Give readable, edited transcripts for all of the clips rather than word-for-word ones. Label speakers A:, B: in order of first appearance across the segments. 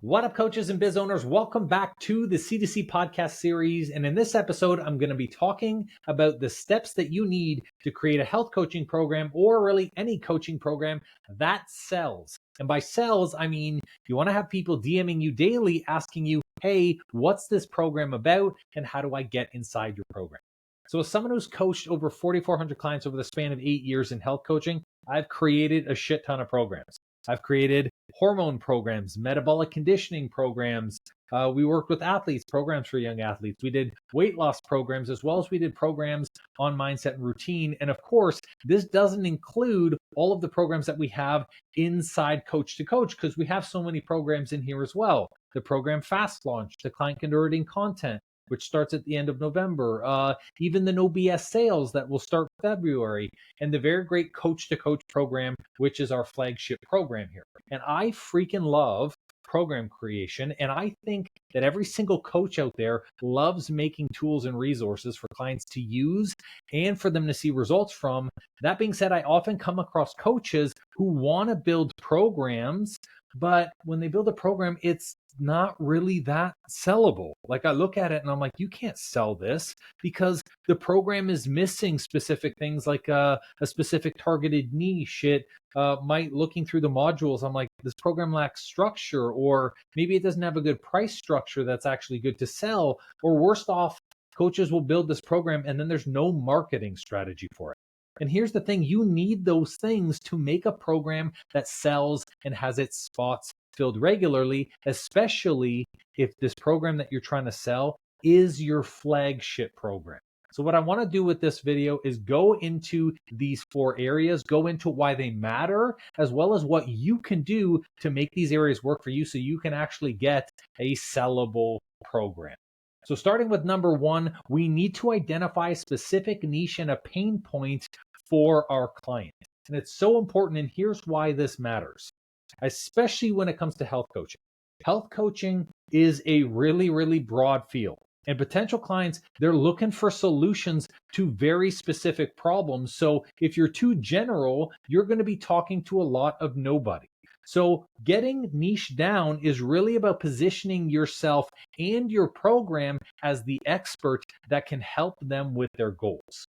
A: What up, coaches and biz owners? Welcome back to the C2C podcast series. And in this episode, I'm going to be talking about the steps that you need to create a health coaching program, or really any coaching program that sells. And by sells, I mean you want to have people DMing you daily asking you, hey, what's this program about? And how do I get inside your program? So as someone who's coached over 4,400 clients over the span of 8 years in health coaching, I've created a shit ton of programs. I've created hormone programs, metabolic conditioning programs. We worked with athletes, programs for young athletes. We did weight loss programs, as well as we did programs on mindset and routine. And of course, this doesn't include all of the programs that we have inside Coach to Coach, because we have so many programs in here as well. The program Fast Launch, the client converting content, which starts at the end of November, even the No BS sales that will start February, and the very great Coach to Coach program, which is our flagship program here. And I freaking love program creation. And I think that every single coach out there loves making tools and resources for clients to use and for them to see results from. That being said, I often come across coaches who want to build programs, but when they build a program, it's not really that sellable. Like, I look at it and I'm like, you can't sell this because the program is missing specific things, like a specific targeted niche. It might, looking through the modules, I'm like, this program lacks structure, or maybe it doesn't have a good price structure that's actually good to sell, or worst off, coaches will build this program and then there's no marketing strategy for it. And here's the thing, you need those things to make a program that sells and has its spots filled regularly, especially if this program that you're trying to sell is your flagship program. So what I want to do with this video is go into these 4 areas, go into why they matter, as well as what you can do to make these areas work for you so you can actually get a sellable program. So starting with number 1, we need to identify a specific niche and a pain point for our client. And it's so important, and here's why this matters, especially when it comes to health coaching. Health coaching is a really, really broad field. And potential clients, they're looking for solutions to very specific problems. So if you're too general, you're going to be talking to a lot of nobody. So getting niche down is really about positioning yourself and your program as the expert that can help them with their goals.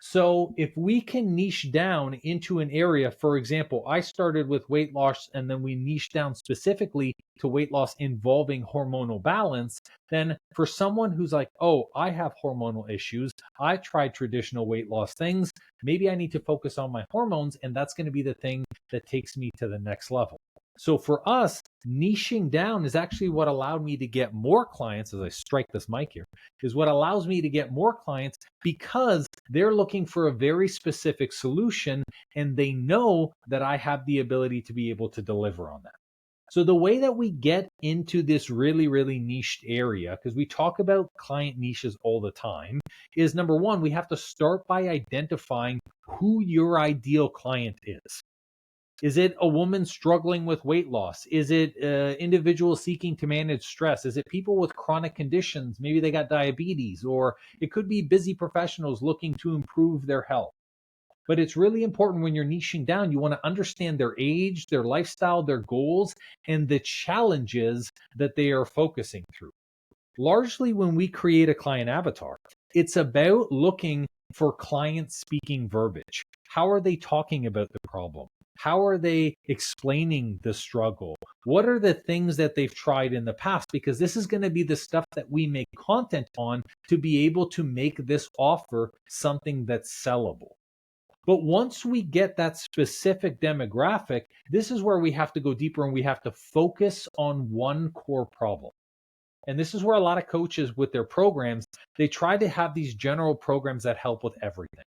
A: So if we can niche down into an area, for example, I started with weight loss and then we niche down specifically to weight loss involving hormonal balance, then for someone who's like, oh, I have hormonal issues, I tried traditional weight loss things, maybe I need to focus on my hormones, and that's going to be the thing that takes me to the next level. So for us, niching down is actually what allowed me to get more clients, as I strike this mic here, is what allows me to get more clients because they're looking for a very specific solution and they know that I have the ability to be able to deliver on that. So the way that we get into this really, really niched area, because we talk about client niches all the time, is number 1, we have to start by identifying who your ideal client is. Is it a woman struggling with weight loss? Is it individuals seeking to manage stress? Is it people with chronic conditions? Maybe they got diabetes, or it could be busy professionals looking to improve their health. But it's really important when you're niching down, you want to understand their age, their lifestyle, their goals, and the challenges that they are focusing through. Largely, when we create a client avatar, it's about looking for client speaking verbiage. How are they talking about the problem? How are they explaining the struggle? What are the things that they've tried in the past? Because this is going to be the stuff that we make content on to be able to make this offer something that's sellable. But once we get that specific demographic, this is where we have to go deeper and we have to focus on one core problem. And this is where a lot of coaches with their programs, they try to have these general programs that help with everything.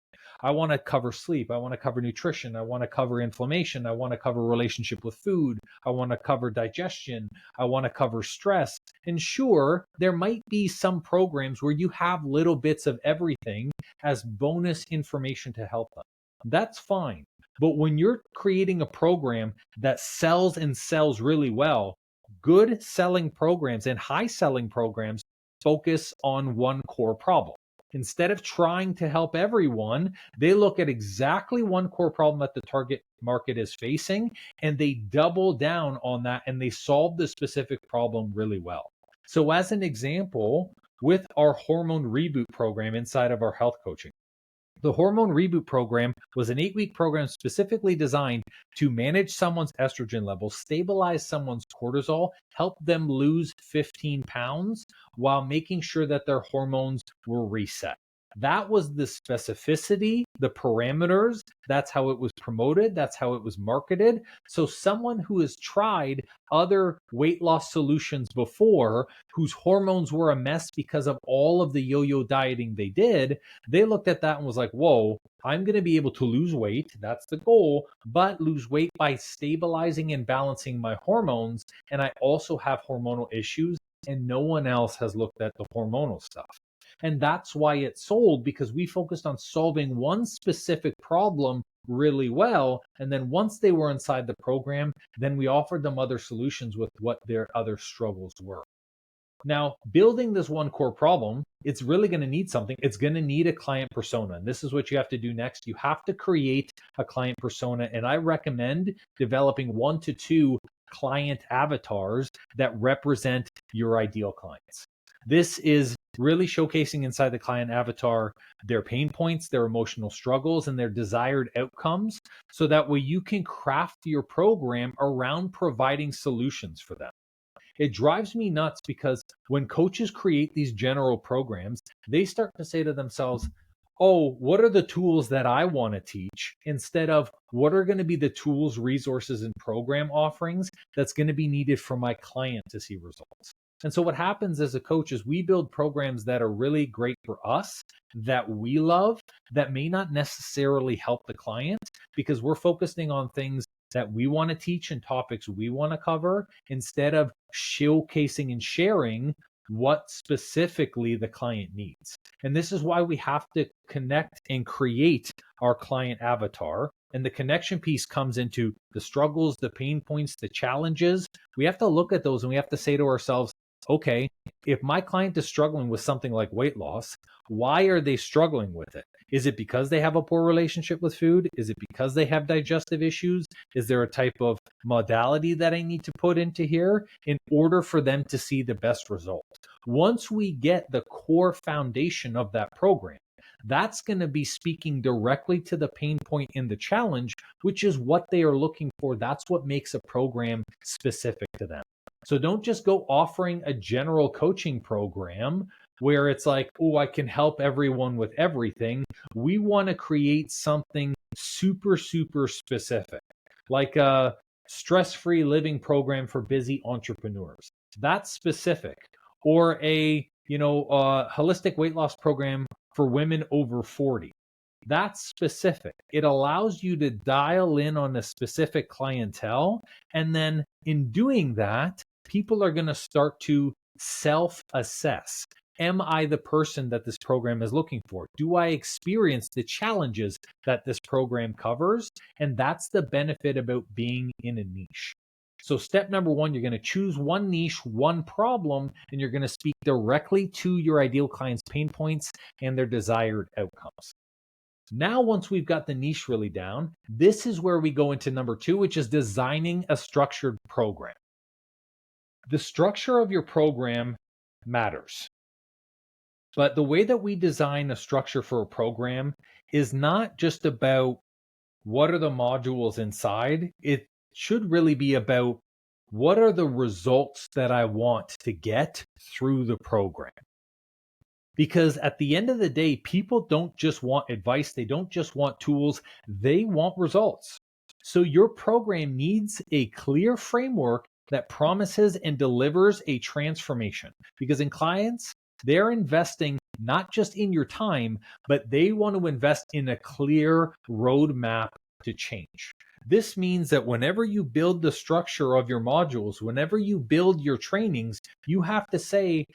A: I want to cover sleep. I want to cover nutrition. I want to cover inflammation. I want to cover relationship with food. I want to cover digestion. I want to cover stress. And sure, there might be some programs where you have little bits of everything as bonus information to help them. That's fine. But when you're creating a program that sells and sells really well, good selling programs and high selling programs focus on one core problem. Instead of trying to help everyone, they look at exactly one core problem that the target market is facing, and they double down on that and they solve the specific problem really well. So, as an example, with our hormone reboot program inside of our health coaching, the Hormone Reboot program was an 8-week program specifically designed to manage someone's estrogen levels, stabilize someone's cortisol, help them lose 15 pounds while making sure that their hormones were reset. That was the specificity, the parameters. That's how it was promoted. That's how it was marketed. So someone who has tried other weight loss solutions before, whose hormones were a mess because of all of the yo-yo dieting they did, they looked at that and was like, whoa, I'm going to be able to lose weight. That's the goal, but lose weight by stabilizing and balancing my hormones. And I also have hormonal issues, and no one else has looked at the hormonal stuff. And that's why it sold, because we focused on solving one specific problem really well. And then once they were inside the program, then we offered them other solutions with what their other struggles were. Now, building this one core problem, it's really going to need something. It's going to need a client persona. And this is what you have to do next. You have to create a client persona. And I recommend developing 1 to 2 client avatars that represent your ideal clients. This is really showcasing inside the client avatar their pain points, their emotional struggles, and their desired outcomes, so that way you can craft your program around providing solutions for them. It drives me nuts because when coaches create these general programs, they start to say to themselves, oh, what are the tools that I want to teach, instead of what are going to be the tools, resources, and program offerings that's going to be needed for my client to see results. And so what happens as a coach is we build programs that are really great for us, that we love, that may not necessarily help the client, because we're focusing on things that we want to teach and topics we want to cover, instead of showcasing and sharing what specifically the client needs. And this is why we have to connect and create our client avatar. And the connection piece comes into the struggles, the pain points, the challenges. We have to look at those and we have to say to ourselves, okay, if my client is struggling with something like weight loss, why are they struggling with it? Is it because they have a poor relationship with food? Is it because they have digestive issues? Is there a type of modality that I need to put into here in order for them to see the best result? Once we get the core foundation of that program, that's going to be speaking directly to the pain point in the challenge, which is what they are looking for. That's what makes a program specific to them. So don't just go offering a general coaching program where it's like, oh, I can help everyone with everything. We want to create something super, super specific, like a stress-free living program for busy entrepreneurs. That's specific. Or a holistic weight loss program for women over 40. That's specific. It allows you to dial in on a specific clientele. And then in doing that, people are going to start to self-assess. Am I the person that this program is looking for? Do I experience the challenges that this program covers? And that's the benefit about being in a niche. So step number 1, you're going to choose one niche, one problem, and you're going to speak directly to your ideal client's pain points and their desired outcomes. Now, once we've got the niche really down, this is where we go into number 2, which is designing a structured program. The structure of your program matters. But the way that we design a structure for a program is not just about what are the modules inside. It should really be about what are the results that I want to get through the program. Because at the end of the day, people don't just want advice. They don't just want tools. They want results. So your program needs a clear framework that promises and delivers a transformation. Because in clients, they're investing not just in your time, but they want to invest in a clear roadmap to change. This means that whenever you build the structure of your modules, whenever you build your trainings, you have to say,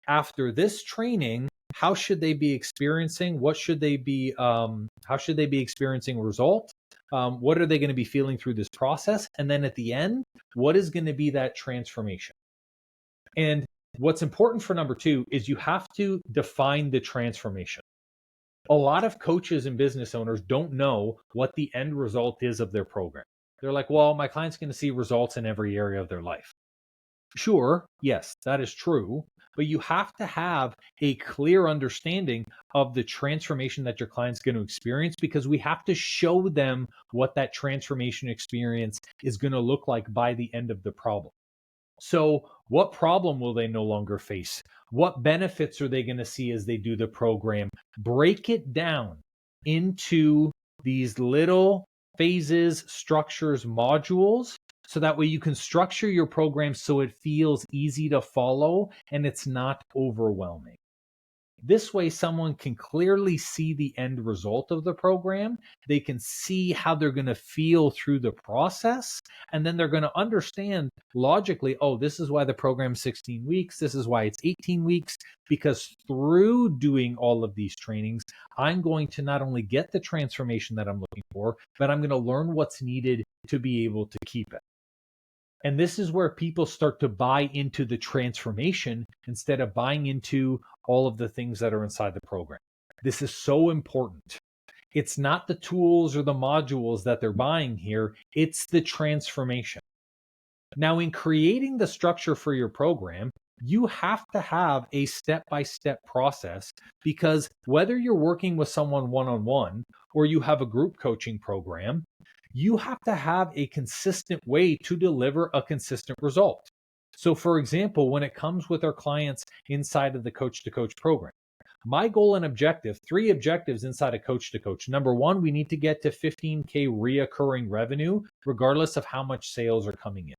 A: after this training, how should they be experiencing? What should they be? How should they be experiencing result? What are they going to be feeling through this process? And then at the end, what is going to be that transformation? And what's important for number 2 is you have to define the transformation. A lot of coaches and business owners don't know what the end result is of their program. They're like, well, my client's going to see results in every area of their life. Sure, yes, that is true, but you have to have a clear understanding of the transformation that your client's going to experience, because we have to show them what that transformation experience is going to look like by the end of the problem. So, what problem will they no longer face? What benefits are they going to see as they do the program? Break it down into these little phases, structures, modules, so that way you can structure your program so it feels easy to follow and it's not overwhelming. This way, someone can clearly see the end result of the program. They can see how they're going to feel through the process. And then they're going to understand logically, oh, this is why the program's 16 weeks. This is why it's 18 weeks. Because through doing all of these trainings, I'm going to not only get the transformation that I'm looking for, but I'm going to learn what's needed to be able to keep it. And this is where people start to buy into the transformation instead of buying into all of the things that are inside the program. This is so important. It's not the tools or the modules that they're buying here, it's the transformation. Now, in creating the structure for your program, you have to have a step-by-step process, because whether you're working with someone one-on-one or you have a group coaching program, you have to have a consistent way to deliver a consistent result. So, for example, when it comes with our clients inside of the Coach to Coach program, my goal and objective, 3 objectives inside of Coach to Coach. Number 1, we need to get to 15K reoccurring revenue, regardless of how much sales are coming in.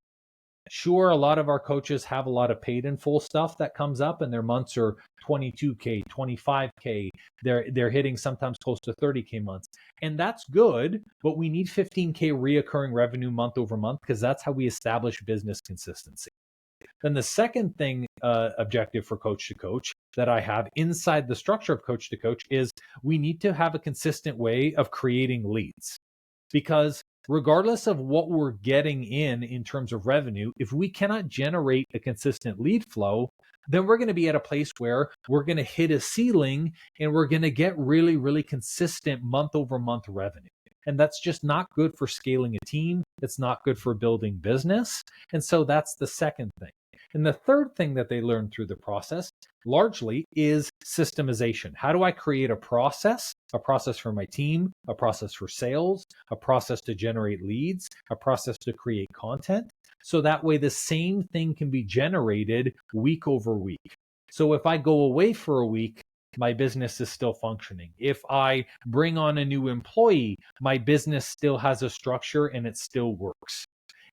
A: Sure, a lot of our coaches have a lot of paid in full stuff that comes up, and their months are 22K, 25K. They're hitting sometimes close to 30K months. And that's good, but we need 15K reoccurring revenue month over month, because that's how we establish business consistency. Then the second thing, objective for Coach to Coach that I have inside the structure of Coach to Coach is we need to have a consistent way of creating leads. Because regardless of what we're getting in terms of revenue, if we cannot generate a consistent lead flow, then we're going to be at a place where we're going to hit a ceiling and we're going to get really, really consistent month over month revenue. And that's just not good for scaling a team. It's not good for building business. And so that's the second thing. And the third thing that they learn through the process largely is systemization. How do I create a process for my team, a process for sales, a process to generate leads, a process to create content, so that way the same thing can be generated week over week. So if I go away for a week, my business is still functioning. If I bring on a new employee, my business still has a structure and it still works.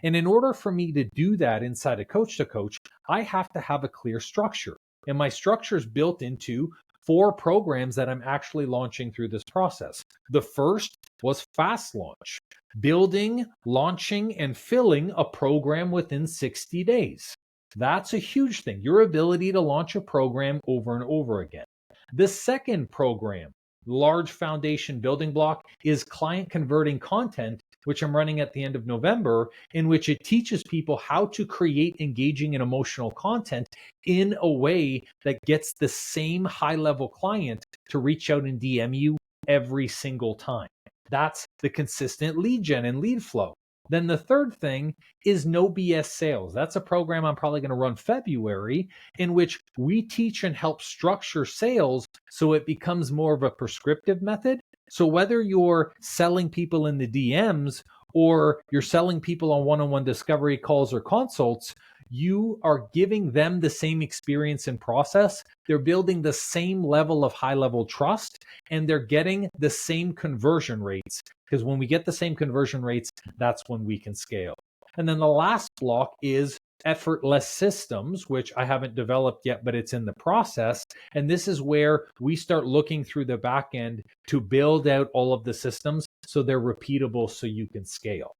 A: And in order for me to do that inside a Coach to Coach, I have to have a clear structure. And my structure is built into 4 programs that I'm actually launching through this process. The first was Fast Launch, building, launching, and filling a program within 60 days. That's a huge thing, your ability to launch a program over and over again. The second program, large foundation building block, is Client Converting Content, which I'm running at the end of November, in which it teaches people how to create engaging and emotional content in a way that gets the same high-level client to reach out and DM you every single time. That's the consistent lead gen and lead flow. Then the third thing is No BS Sales. That's a program I'm probably going to run February, in which we teach and help structure sales so it becomes more of a prescriptive method. So whether you're selling people in the DMs or you're selling people on one-on-one discovery calls or consults, you are giving them the same experience and process. They're building the same level of high-level trust, and they're getting the same conversion rates. Because when we get the same conversion rates, that's when we can scale. And then the last block is Effortless Systems, which I haven't developed yet, but it's in the process. And this is where we start looking through the back end to build out all of the systems so they're repeatable so you can scale.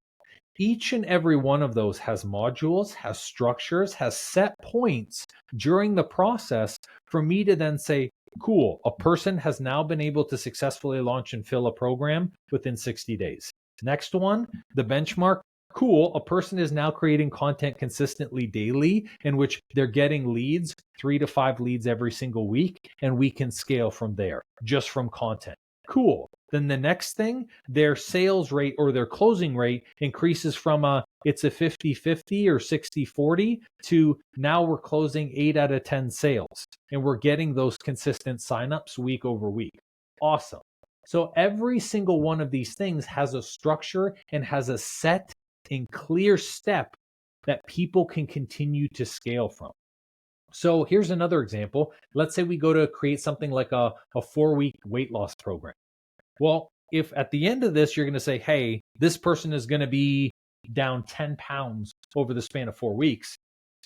A: Each and every one of those has modules, has structures, has set points during the process for me to then say, cool, a person has now been able to successfully launch and fill a program within 60 days. Next one, the benchmark, Cool. A person is now creating content consistently daily in which they're getting leads, 3 to 5 leads every single week, and we can scale from there just from content. Cool. Then the next thing, their sales rate or their closing rate increases from it's a 50-50 or 60-40 to now we're closing 8 out of 10 sales and we're getting those consistent signups week over week. Awesome. So every single one of these things has a structure and has a set and clear step that people can continue to scale from. So here's another example. Let's say we go to create something like a 4-week weight loss program. Well, if at the end of this, you're going to say, hey, this person is going to be down 10 pounds over the span of 4 weeks,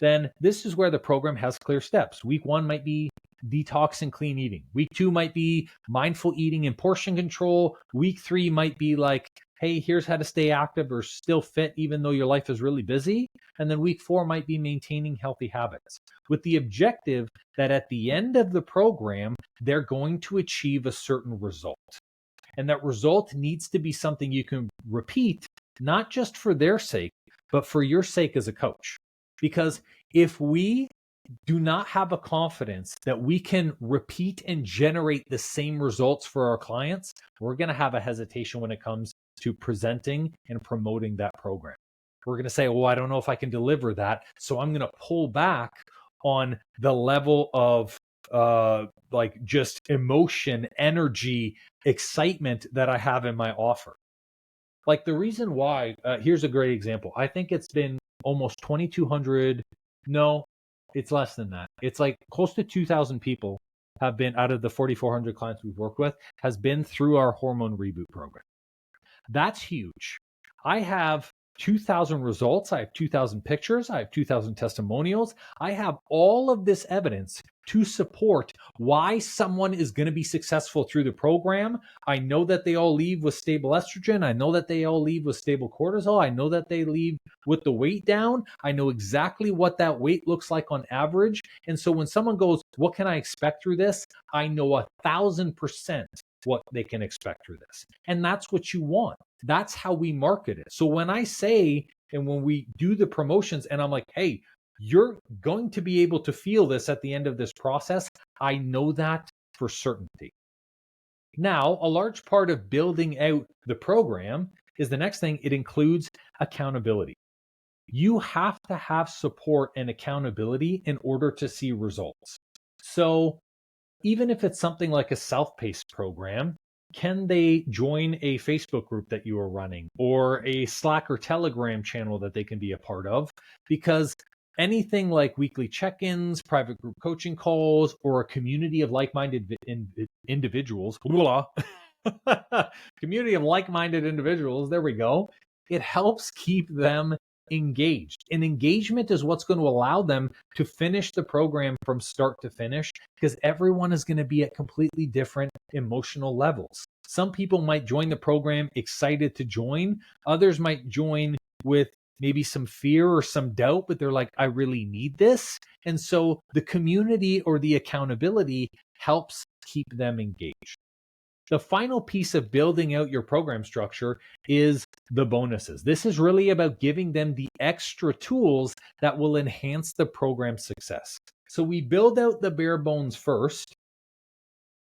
A: then this is where the program has clear steps. Week 1 might be detox and clean eating. Week 2 might be mindful eating and portion control. Week 3 might be like, hey, here's how to stay active or still fit even though your life is really busy. And then week 4 might be maintaining healthy habits with the objective that at the end of the program, they're going to achieve a certain result. And that result needs to be something you can repeat, not just for their sake, but for your sake as a coach. Because if we do not have a confidence that we can repeat and generate the same results for our clients, we're going to have a hesitation when it comes to presenting and promoting that program. We're going to say, well, I don't know if I can deliver that. So I'm going to pull back on the level of like just emotion, energy, excitement that I have in my offer. Like the reason why, here's a great example. I think it's been almost 2,200. No, it's less than that. It's like close to 2,000 people have been out of the 4,400 clients we've worked with has been through our hormone reboot program. That's huge. I have 2,000 results. I have 2,000 pictures. I have 2,000 testimonials. I have all of this evidence to support why someone is going to be successful through the program. I know that they all leave with stable estrogen. I know that they all leave with stable cortisol. I know that they leave with the weight down. I know exactly what that weight looks like on average. And so when someone goes, what can I expect through this? I know 1,000% what they can expect through this. And that's what you want. That's how we market it. So when I say, and when we do the promotions and I'm like, hey, you're going to be able to feel this at the end of this process, I know that for certainty. Now, a large part of building out the program is the next thing. It includes accountability. You have to have support and accountability in order to see results. So even if it's something like a self-paced program, can they join a Facebook group that you are running or a Slack or Telegram channel that they can be a part of? Because anything like weekly check-ins, private group coaching calls, or a community of like-minded individuals, community of like-minded individuals, there we go. It helps keep them engaged. And engagement is what's going to allow them to finish the program from start to finish, because everyone is going to be at completely different emotional levels. Some people might join the program excited to join. Others might join with maybe some fear or some doubt, but they're like, I really need this. And so the community or the accountability helps keep them engaged. The final piece of building out your program structure is the bonuses. This is really about giving them the extra tools that will enhance the program success. So we build out the bare bones first,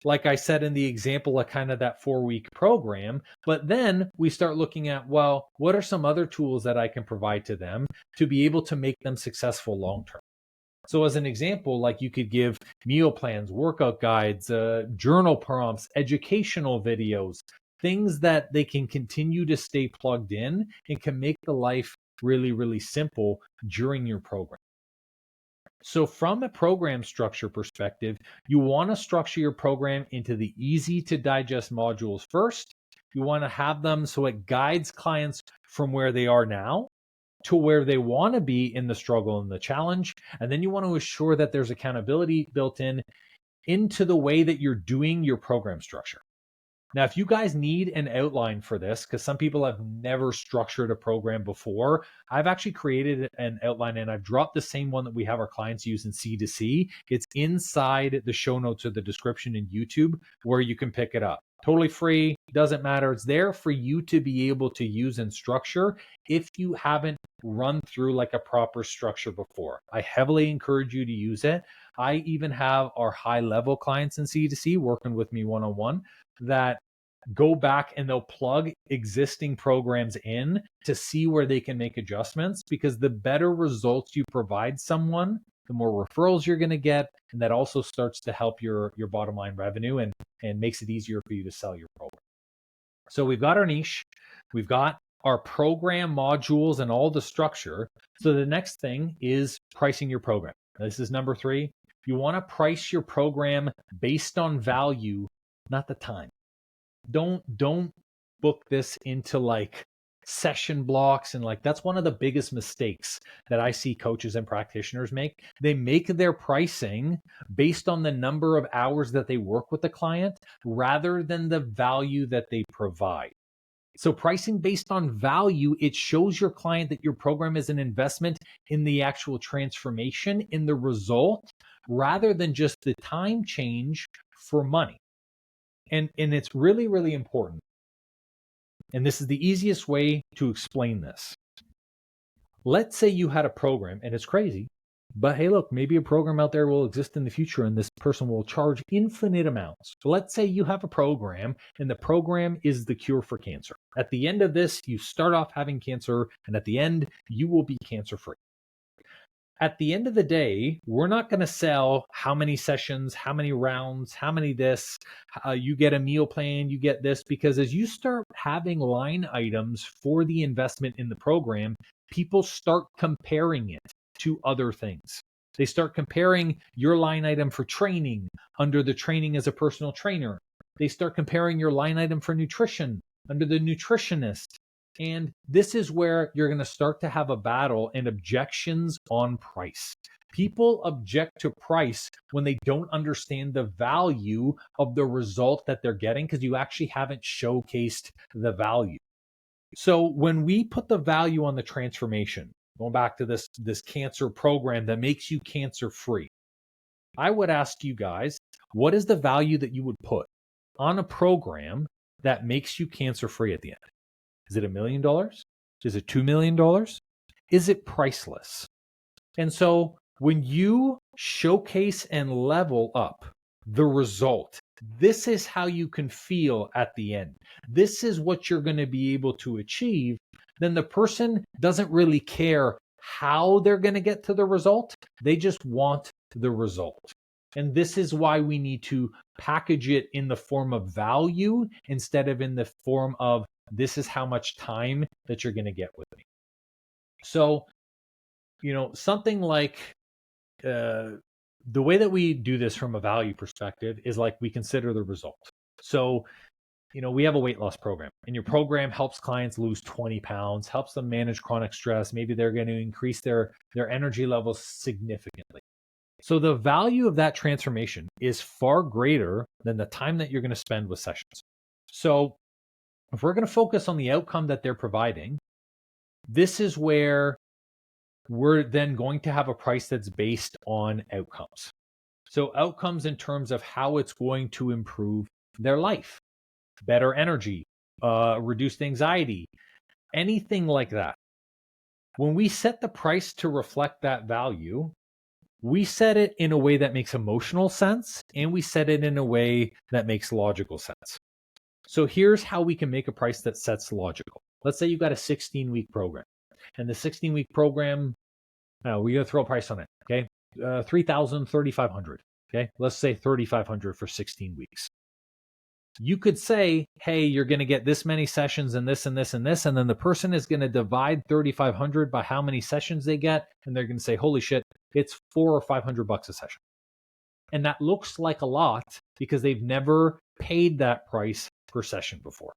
A: like I said in the example of kind of that 4-week program, but then we start looking at, well, what are some other tools that I can provide to them to be able to make them successful long-term? So as an example, like you could give meal plans, workout guides, journal prompts, educational videos, things that they can continue to stay plugged in and can make the life really, really simple during your program. So from a program structure perspective, you want to structure your program into the easy to digest modules first. You want to have them so it guides clients from where they are now to where they want to be in the struggle and the challenge. And then you want to assure that there's accountability built in into the way that you're doing your program structure. Now, if you guys need an outline for this, because some people have never structured a program before, I've actually created an outline and I've dropped the same one that we have our clients use in C2C. It's inside the show notes or the description in YouTube where you can pick it up. Totally free, doesn't matter. It's there for you to be able to use and structure if you haven't run through like a proper structure before. I heavily encourage you to use it. I even have our high level clients in C2C working with me one-on-one that go back and they'll plug existing programs in to see where they can make adjustments, because the better results you provide someone, the more referrals you're going to get, and that also starts to help your bottom line revenue and makes it easier for you to sell your program. So we've got our niche, we've got our program modules and all the structure. So the next thing is pricing your program. This is number 3. You want to price your program based on value, not the time. Don't book this into like session blocks, and like that's one of the biggest mistakes that I see coaches and practitioners make. They make their pricing based on the number of hours that they work with the client rather than the value that they provide. So pricing based on value, it shows your client that your program is an investment in the actual transformation, in the result, rather than just the time change for money. And it's really, really important. And this is the easiest way to explain this. Let's say you had a program, and it's crazy, but hey, look, maybe a program out there will exist in the future and this person will charge infinite amounts. So let's say you have a program and the program is the cure for cancer. At the end of this, you start off having cancer, and at the end, you will be cancer free. At the end of the day, we're not going to sell how many sessions, how many rounds, how many this, you get a meal plan, you get this, because as you start having line items for the investment in the program, people start comparing it to other things. They start comparing your line item for training under the training as a personal trainer. They start comparing your line item for nutrition under the nutritionist. And this is where you're going to start to have a battle and objections on price. People object to price when they don't understand the value of the result that they're getting, because you actually haven't showcased the value. So when we put the value on the transformation, going back to this cancer program that makes you cancer free, I would ask you guys, what is the value that you would put on a program that makes you cancer free at the end? Is it $1 million? Is it $2 million? Is it priceless? And so when you showcase and level up the result, this is how you can feel at the end. This is what you're going to be able to achieve. Then the person doesn't really care how they're going to get to the result. They just want the result. And this is why we need to package it in the form of value instead of in the form of this is how much time that you're going to get with me. So, something like the way that we do this from a value perspective is like we consider the result. So, we have a weight loss program, and your program helps clients lose 20 pounds, helps them manage chronic stress. Maybe they're going to increase their energy levels significantly. So the value of that transformation is far greater than the time that you're going to spend with sessions. So if we're going to focus on the outcome that they're providing, this is where we're then going to have a price that's based on outcomes. So outcomes in terms of how it's going to improve their life, better energy, reduced anxiety, anything like that. When we set the price to reflect that value, we set it in a way that makes emotional sense, and we set it in a way that makes logical sense. So here's how we can make a price that sets logical. Let's say you've got a 16-week program, and the 16-week program, we're going to throw a price on it, okay? $3,000, $3,500, okay? Let's say $3,500 for 16 weeks. You could say, hey, you're going to get this many sessions and this and this and this, and then the person is going to divide 3,500 by how many sessions they get, and they're going to say, holy shit, it's $400 or $500 a session. And that looks like a lot because they've never paid that price per session before.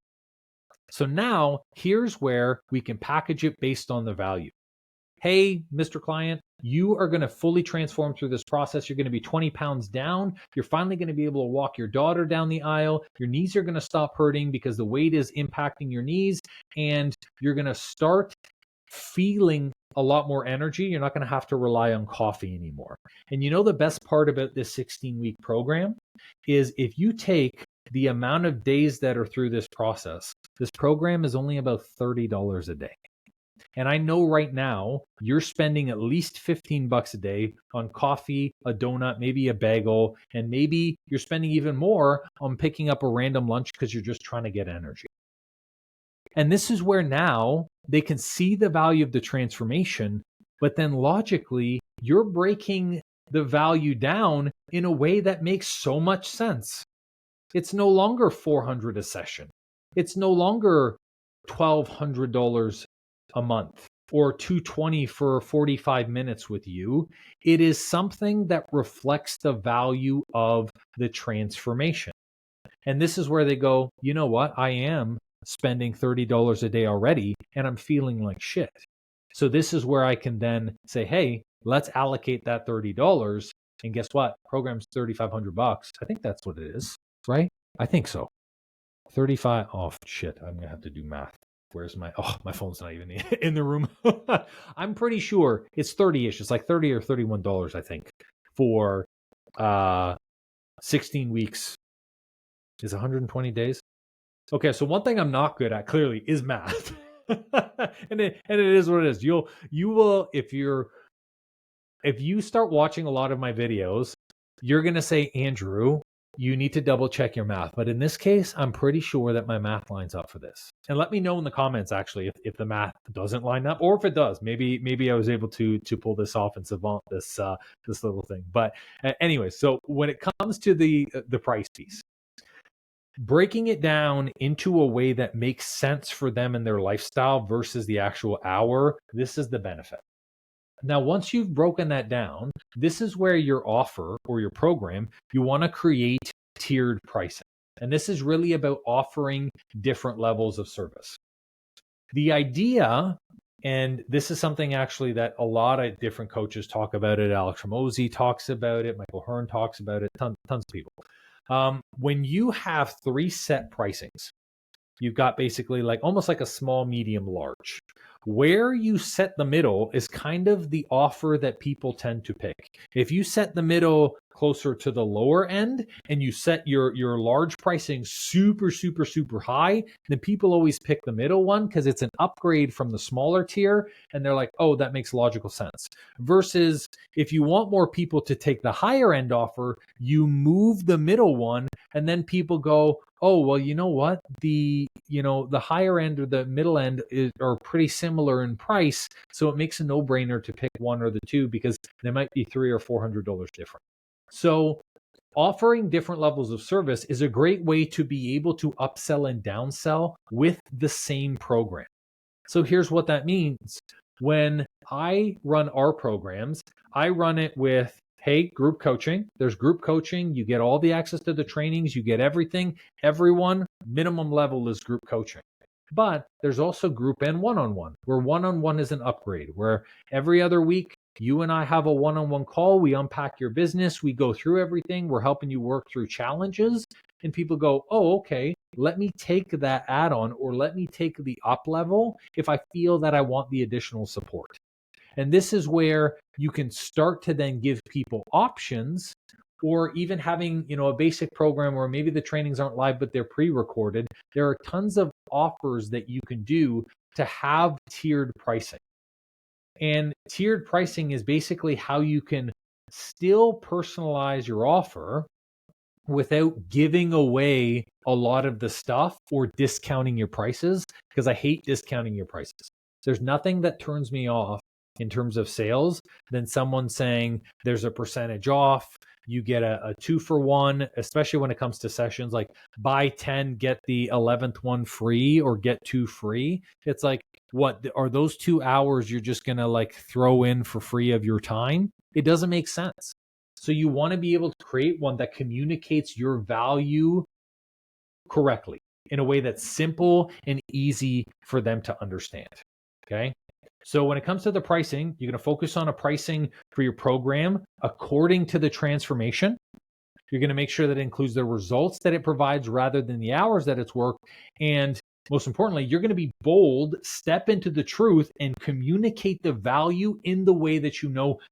A: So now here's where we can package it based on the value. Hey, Mr. Client, you are going to fully transform through this process. You're going to be 20 pounds down. You're finally going to be able to walk your daughter down the aisle. Your knees are going to stop hurting because the weight is impacting your knees, and you're going to start feeling a lot more energy. You're not going to have to rely on coffee anymore. And the best part about this 16-week program is if you take the amount of days that are through this process, this program is only about $30 a day. And I know right now you're spending at least $15 a day on coffee, a donut, maybe a bagel, and maybe you're spending even more on picking up a random lunch because you're just trying to get energy. And this is where now they can see the value of the transformation, but then logically, you're breaking the value down in a way that makes so much sense. It's no longer $400 a session. It's no longer $1,200 a month or $220 for 45 minutes with you. It is something that reflects the value of the transformation. And this is where they go, you know what? I am spending $30 a day already and I'm feeling like shit. So this is where I can then say, hey, let's allocate that $30. And guess what? Program's $3,500. I think that's what it is, right? I think so. 35. Oh, shit. I'm going to have to do math. Where's my phone's not even in the room. I'm pretty sure it's 30-ish. It's like $30 or $31, I think, for 16 weeks. Is 120 days? Okay, so one thing I'm not good at clearly is math. and it is what it is. You will if you start watching a lot of my videos, you're going to say, Andrew, you need to double check your math. But in this case, I'm pretty sure that my math lines up for this. And let me know in the comments, actually, if the math doesn't line up, or if it does. Maybe I was able to pull this off and savant this little thing. But anyway, so when it comes to the price piece, breaking it down into a way that makes sense for them and their lifestyle versus the actual hour, this is the benefit. Now, once you've broken that down, this is where your offer or your program, you want to create tiered pricing. And this is really about offering different levels of service. The idea, and this is something actually that a lot of different coaches talk about it. Alex Hormozi talks about it. Michael Hearn talks about it. Tons of people. When you have 3 set pricings, you've got basically like almost like a small, medium, large. Where you set the middle is kind of the offer that people tend to pick. If you set the middle closer to the lower end and you set your large pricing super, super, super high, then people always pick the middle one because it's an upgrade from the smaller tier. And they're like, oh, that makes logical sense. Versus if you want more people to take the higher end offer, you move the middle one and then people go, oh, well, you know what? The higher end or the middle end are pretty similar in price. So it makes a no-brainer to pick one or the two because they might be $300 or $400 different. So offering different levels of service is a great way to be able to upsell and downsell with the same program. So here's what that means. When I run our programs, I run it with, hey, group coaching. There's group coaching. You get all the access to the trainings. You get everything. Everyone, minimum level is group coaching. But there's also group and one-on-one, where one-on-one is an upgrade, where every other week, you and I have a one-on-one call. We unpack your business. We go through everything. We're helping you work through challenges. And people go, oh, okay, let me take that add-on or let me take the up level if I feel that I want the additional support. And this is where you can start to then give people options, or even having, a basic program where maybe the trainings aren't live, but they're pre-recorded. There are tons of offers that you can do to have tiered pricing. And tiered pricing is basically how you can still personalize your offer without giving away a lot of the stuff or discounting your prices, because I hate discounting your prices. There's nothing that turns me off in terms of sales than someone saying there's a percentage off, you get a 2-for-1, especially when it comes to sessions like buy 10, get the 11th one free or get 2 free. It's like, what are those 2 hours you're just going to like throw in for free of your time? It doesn't make sense. So you want to be able to create one that communicates your value correctly in a way that's simple and easy for them to understand. Okay. So when it comes to the pricing, you're going to focus on a pricing for your program according to the transformation. You're going to make sure that it includes the results that it provides rather than the hours that it's worked. And most importantly, you're going to be bold, step into the truth, and communicate the value in the way that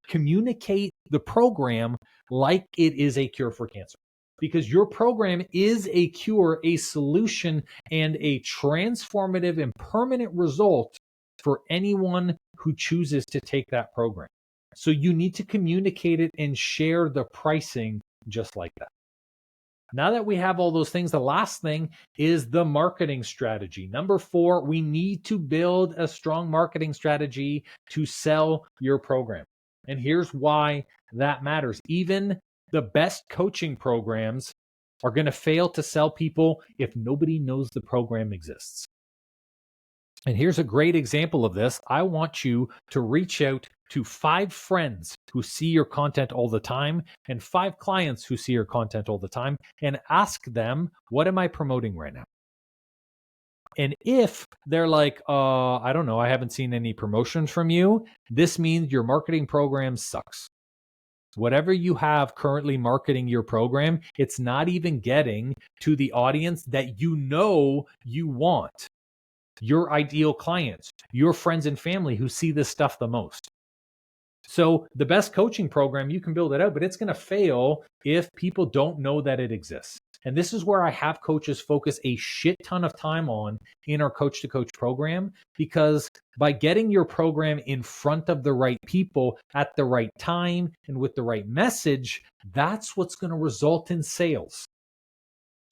A: communicate the program like it is a cure for cancer. because your program is a cure, a solution, and a transformative and permanent result for anyone who chooses to take that program. So you need to communicate it and share the pricing just like that. Now that we have all those things, the last thing is the marketing strategy. Number 4, we need to build a strong marketing strategy to sell your program. And here's why that matters. Even the best coaching programs are going to fail to sell people if nobody knows the program exists. And here's a great example of this. I want you to reach out to 5 friends who see your content all the time and 5 clients who see your content all the time and ask them, what am I promoting right now? And if they're like, I don't know, I haven't seen any promotions from you, this means your marketing program sucks. Whatever you have currently marketing your program, it's not even getting to the audience that you know you want. Your ideal clients, your friends and family who see this stuff the most. So the best coaching program, you can build it out, but it's going to fail if people don't know that it exists. And this is where I have coaches focus a shit ton of time on in our Coach to Coach program, because by getting your program in front of the right people at the right time and with the right message, that's what's going to result in sales.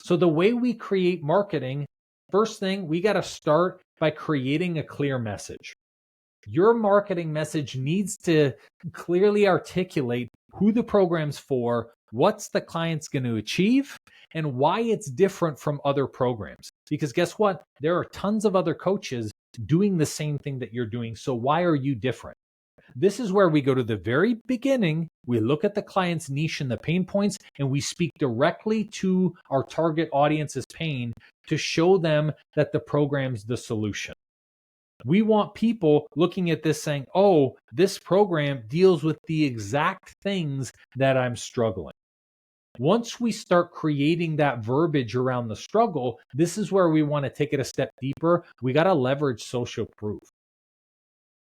A: So the way we create marketing, first thing, we got to start by creating a clear message. Your marketing message needs to clearly articulate who the program's for, what's the client's going to achieve, and why it's different from other programs. Because guess what? There are tons of other coaches doing the same thing that you're doing. So why are you different? This is where we go to the very beginning. We look at the client's niche and the pain points, and we speak directly to our target audience's pain to show them that the program's the solution. We want people looking at this saying, oh, this program deals with the exact things that I'm struggling. Once we start creating that verbiage around the struggle, this is where we want to take it a step deeper. We got to leverage social proof.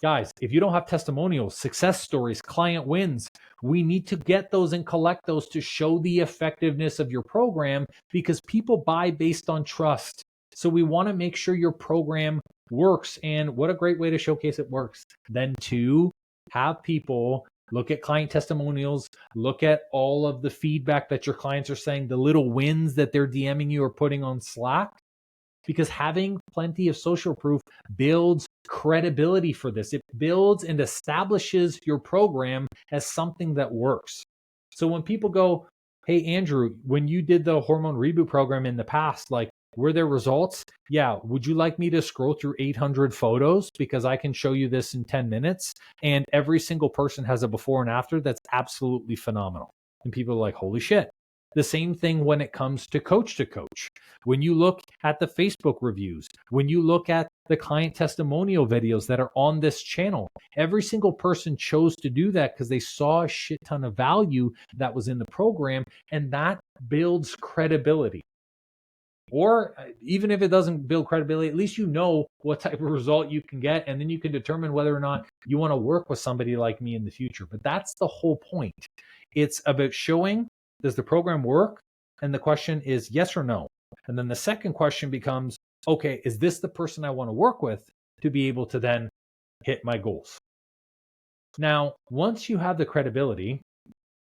A: Guys, if you don't have testimonials, success stories, client wins, we need to get those and collect those to show the effectiveness of your program, because people buy based on trust. So we want to make sure your program works. And what a great way to showcase it works than to have people look at client testimonials, look at all of the feedback that your clients are saying, the little wins that they're DMing you or putting on Slack. Because having plenty of social proof builds credibility for this. It builds and establishes your program as something that works. So when people go, hey, Andrew, when you did the hormone reboot program in the past, like, were there results? Yeah. Would you like me to scroll through 800 photos? Because I can show you this in 10 minutes. And every single person has a before and after that's absolutely phenomenal. And people are like, holy shit. The same thing when it comes to Coach. When you look at the Facebook reviews, when you look at the client testimonial videos that are on this channel, every single person chose to do that because they saw a shit ton of value that was in the program, and that builds credibility. Or even if it doesn't build credibility, at least you know what type of result you can get, and then you can determine whether or not you want to work with somebody like me in the future. But that's the whole point. It's about showing, does the program work? And the question is yes or no. And then the second question becomes, okay, is this the person I want to work with to be able to then hit my goals? Now, once you have the credibility,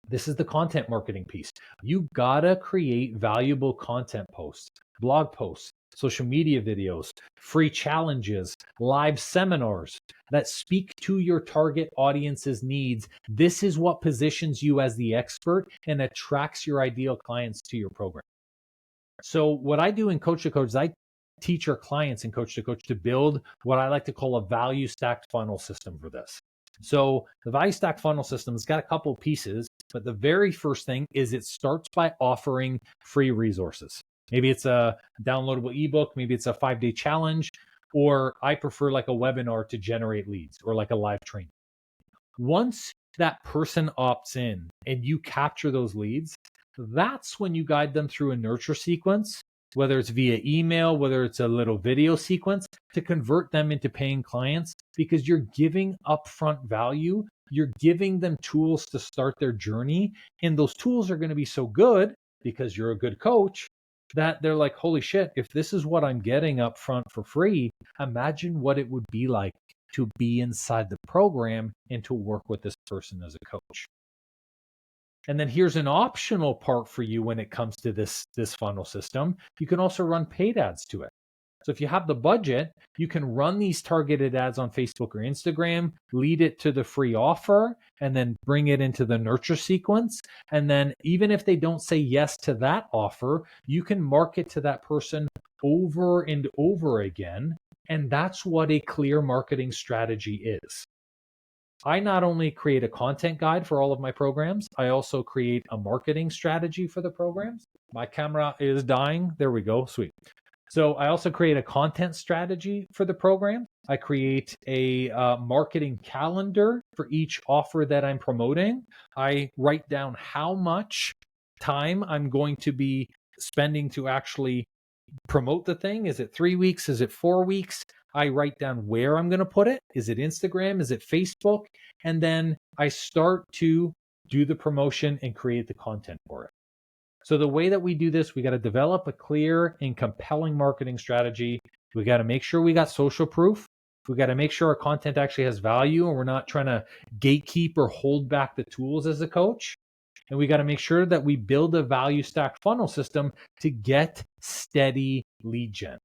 A: this is the content marketing piece. You gotta create valuable content posts, blog posts, social media videos, free challenges, live seminars that speak to your target audience's needs. This is what positions you as the expert and attracts your ideal clients to your program. So what I do in Coach to Coach is I teach our clients in Coach to Coach to build what I like to call a value stacked funnel system for this. So the value stack funnel system has got a couple of pieces, but the very first thing is it starts by offering free resources. Maybe it's a downloadable ebook, maybe it's a 5-day challenge, or I prefer like a webinar to generate leads, or like a live training. Once that person opts in and you capture those leads, that's when you guide them through a nurture sequence, whether it's via email, whether it's a little video sequence, to convert them into paying clients, because you're giving upfront value. You're giving them tools to start their journey. And those tools are going to be so good because you're a good coach, that they're like, holy shit, if this is what I'm getting up front for free, imagine what it would be like to be inside the program and to work with this person as a coach. And then here's an optional part for you when it comes to this funnel system. You can also run paid ads to it. So if you have the budget, you can run these targeted ads on Facebook or Instagram, lead it to the free offer, and then bring it into the nurture sequence. And then even if they don't say yes to that offer, you can market to that person over and over again. And that's what a clear marketing strategy is. I not only create a content guide for all of my programs, I also create a marketing strategy for the programs. My camera is dying. There we go. Sweet. So I also create a content strategy for the program. I create a marketing calendar for each offer that I'm promoting. I write down how much time I'm going to be spending to actually promote the thing. Is it 3 weeks? Is it 4 weeks? I write down where I'm going to put it. Is it Instagram? Is it Facebook? And then I start to do the promotion and create the content for it. So the way that we do this, we got to develop a clear and compelling marketing strategy. We got to make sure we got social proof. We got to make sure our content actually has value and we're not trying to gatekeep or hold back the tools as a coach. And we got to make sure that we build a value stack funnel system to get steady lead gen.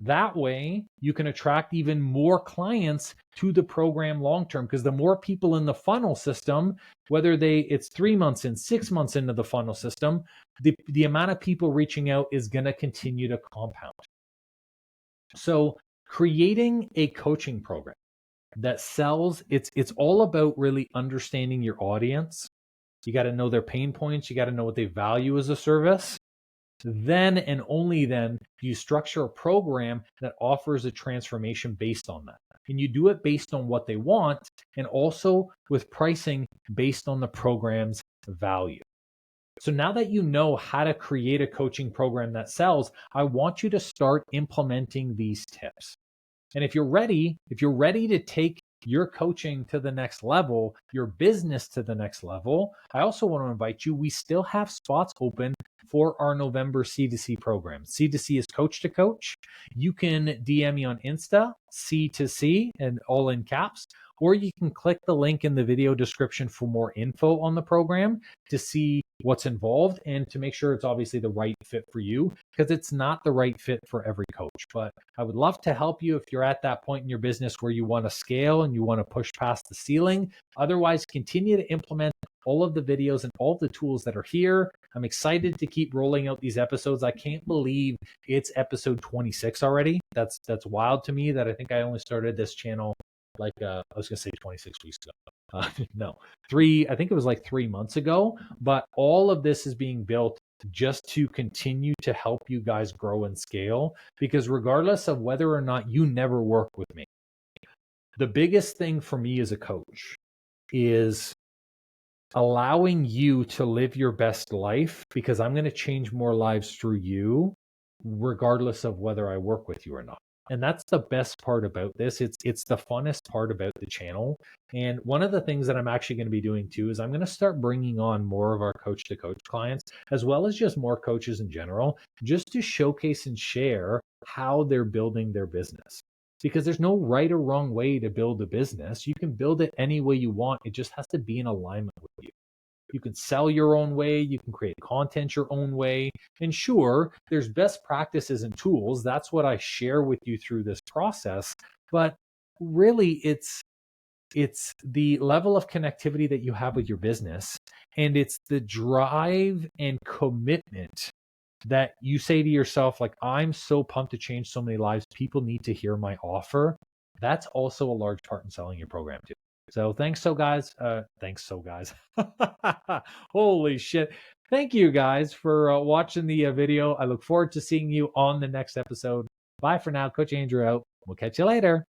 A: That way, you can attract even more clients to the program long term, because the more people in the funnel system, whether it's 3 months in, 6 months into the funnel system, the amount of people reaching out is going to continue to compound. So creating a coaching program that sells, it's all about really understanding your audience. You got to know their pain points. You got to know what they value as a service. Then and only then do you structure a program that offers a transformation based on that. And you do it based on what they want, and also with pricing based on the program's value. So now that you know how to create a coaching program that sells, I want you to start implementing these tips. And if you're ready to take your coaching to the next level, your business to the next level, I also want to invite you. We still have spots open for our November C2C program. C2C is coach to coach. You can DM me on Insta, C2C, and all in caps, or you can click the link in the video description for more info on the program to see what's involved and to make sure it's obviously the right fit for you, because it's not the right fit for every coach. But I would love to help you if you're at that point in your business where you want to scale and you want to push past the ceiling. Otherwise, continue to implement all of the videos and all the tools that are here. I'm excited to keep rolling out these episodes. I can't believe it's episode 26 already. That's wild to me that I think I only started this channel like I was gonna say 26 weeks ago. No, I think it was like 3 months ago. But all of this is being built just to continue to help you guys grow and scale, because regardless of whether or not you never work with me, the biggest thing for me as a coach is allowing you to live your best life, because I'm going to change more lives through you, regardless of whether I work with you or not. And that's the best part about this. It's the funnest part about the channel. And one of the things that I'm actually going to be doing too is I'm going to start bringing on more of our coach to coach clients, as well as just more coaches in general, just to showcase and share how they're building their business. Because there's no right or wrong way to build a business. You can build it any way you want. It just has to be in alignment with you. You can sell your own way. You can create content your own way. And sure, there's best practices and tools. That's what I share with you through this process. But really, it's the level of connectivity that you have with your business. And it's the drive and commitment that you say to yourself, like, I'm so pumped to change so many lives. People need to hear my offer. That's also a large part in selling your program too. So thanks so guys. Holy shit. Thank you guys for watching the video. I look forward to seeing you on the next episode. Bye for now. Coach Andrew out. We'll catch you later.